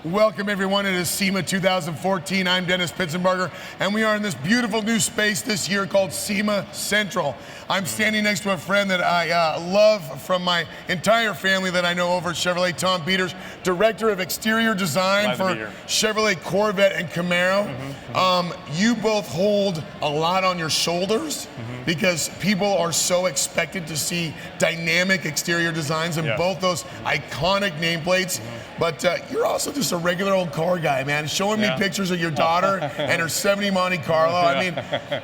Welcome everyone, it is SEMA 2014. I'm Dennis Pitzenbarger, and we are in this beautiful new space this year called SEMA Central. I'm standing next to a friend that I love from my entire family that I know over at Chevrolet, Tom Peters, Director of Exterior Design for Chevrolet, Corvette, and Camaro. You both hold a lot on your shoulders because people are so expected to see dynamic exterior designs in both those iconic nameplates. But you're also just a regular old car guy, man. Showing me pictures of your daughter and her 70 Monte Carlo. I mean,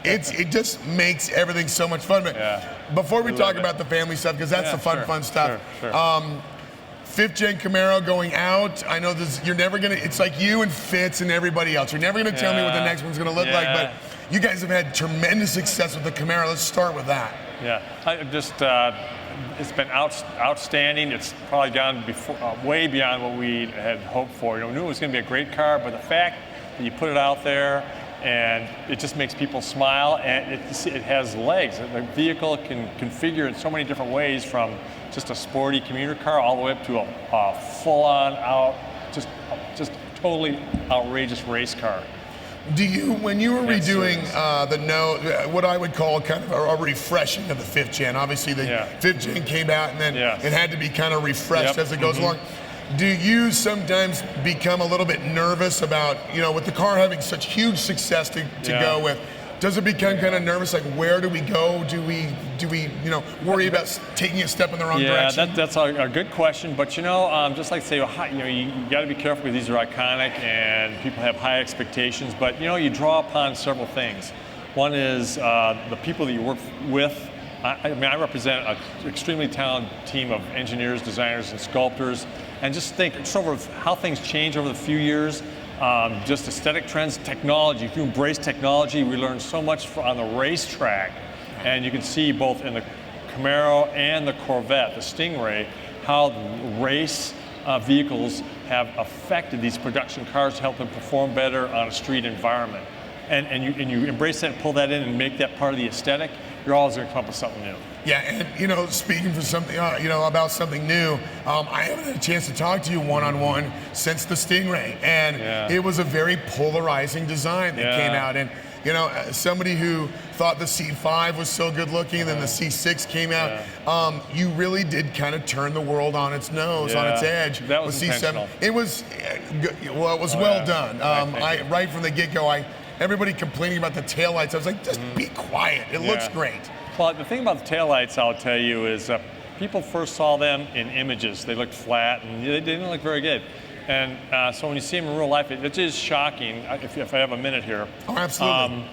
it just makes everything so much fun. But before we talk about the family stuff, because that's the fun stuff. Fifth gen Camaro going out. I know this. You're never gonna. It's like you and Fitz and everybody else. You're never gonna tell me what the next one's gonna look like. But you guys have had tremendous success with the Camaro. Let's start with that. Yeah, I just. It's been outstanding. It's probably gone way beyond what we had hoped for. You know, we knew it was going to be a great car, but the fact that you put it out there and it just makes people smile, and it has legs. The vehicle can configure in so many different ways, from just a sporty commuter car all the way up to a full-on just totally outrageous race car. Do you, when you were redoing what I would call kind of a refreshing of the fifth gen, obviously the fifth gen came out and then it had to be kind of refreshed as it goes along. Do you sometimes become a little bit nervous about, you know, with the car having such huge success to go with, does it become kind of nervous, like where do we go? Do we you know, worry about taking a step in the wrong direction? Yeah, that's a good question. But you know, just like say, you know, you got to be careful because these are iconic and people have high expectations. But you know, you draw upon several things. One is the people that you work with. I mean, I represent an extremely talented team of engineers, designers, and sculptors. And just think over how things change over the few years. Just aesthetic trends, technology. If you embrace technology, we learn so much on the racetrack. And you can see both in the Camaro and the Corvette, the Stingray, how race vehicles have affected these production cars to help them perform better on a street environment. And you embrace that, pull that in, and make that part of the aesthetic, you're always going to come up with something new. Yeah, and you know, speaking for something, you know, about something new, I haven't had a chance to talk to you one-on-one since the Stingray, and it was a very polarizing design that came out. And you know, somebody who thought the C5 was so good looking, then the C6 came out. You really did kind of turn the world on its nose, on its edge. That was C7. It was well, it was well done. Right from the get-go, everybody complaining about the taillights. I was like, just be quiet. It looks great. Well, the thing about the taillights, I'll tell you, is people first saw them in images. They looked flat and they didn't look very good. And so when you see them in real life, it is shocking. If I have a minute here. Oh, absolutely.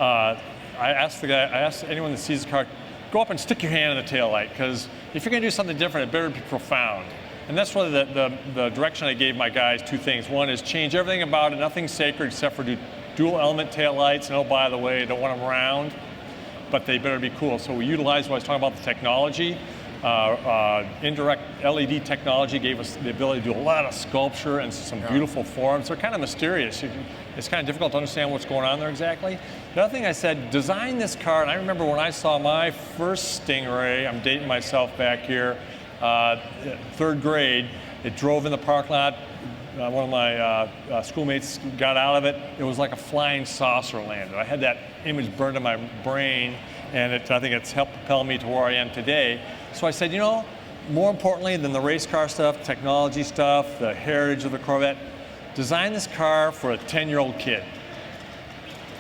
I asked anyone that sees the car, go up and stick your hand in the taillight, because if you're going to do something different, it better be profound. And that's really the direction I gave my guys. Two things. One is change everything about it. Nothing's sacred except for dual element taillights. And oh, by the way, I don't want them round, but they better be cool. So we utilized what I was talking about, the technology. Indirect LED technology gave us the ability to do a lot of sculpture and some beautiful forms. They're kind of mysterious. It's kind of difficult to understand what's going on there exactly. The other thing I said, design this car, and I remember when I saw my first Stingray, I'm dating myself back here, third grade, it drove in the parking lot. One of my schoolmates got out of it. It was like a flying saucer landed. I had that image burned in my brain, and I think it's helped propel me to where I am today. So I said, you know, more importantly than the race car stuff, technology stuff, the heritage of the Corvette, design this car for a 10-year-old kid.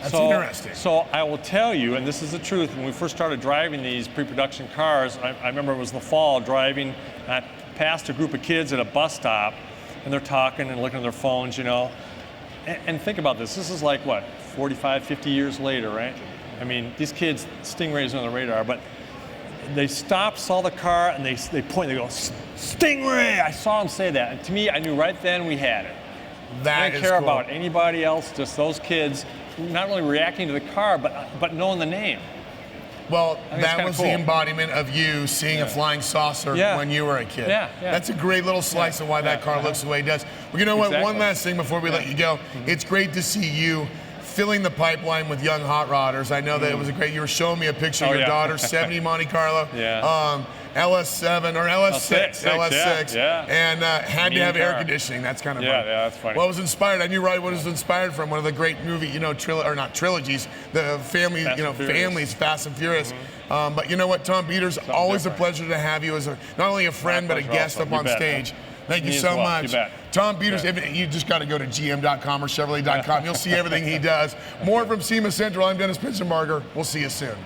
That's interesting. So I will tell you, and this is the truth, when we first started driving these pre-production cars, I remember it was in the fall, driving, and I passed a group of kids at a bus stop, and they're talking and looking at their phones, you know. And think about this. This is like, what, 45, 50 years later, right? I mean, these kids, Stingrays on the radar, but they stopped, saw the car, and they point, they go, Stingray! I saw them say that. And to me, I knew right then we had it. I didn't care about anybody else, just those kids, not really reacting to the car, but knowing the name. Well, that was the embodiment of you seeing a flying saucer when you were a kid. That's a great little slice of why that car looks the way it does. Well, you know what? One last thing before we let you go. It's great to see you filling the pipeline with young hot rodders. I know that it was a great, you were showing me a picture of your daughter, 70 Monte Carlo. LS7 or LS6, LS6, yeah. and had to have air car. conditioning. That's kind of Yeah, fun. yeah, that's funny. Well, it was inspired. I knew right what it was inspired from. One of the great movie, not trilogies, the family, families, Fast and Furious. But you know what, Tom Peters, always a pleasure to have you as not only a friend but a guest up on stage. Thank you so much. You bet. Tom Peters, you just got to go to gm.com or chevrolet.com. You'll see everything he does. More from SEMA Central. I'm Dennis Pitzenbarger. We'll see you soon.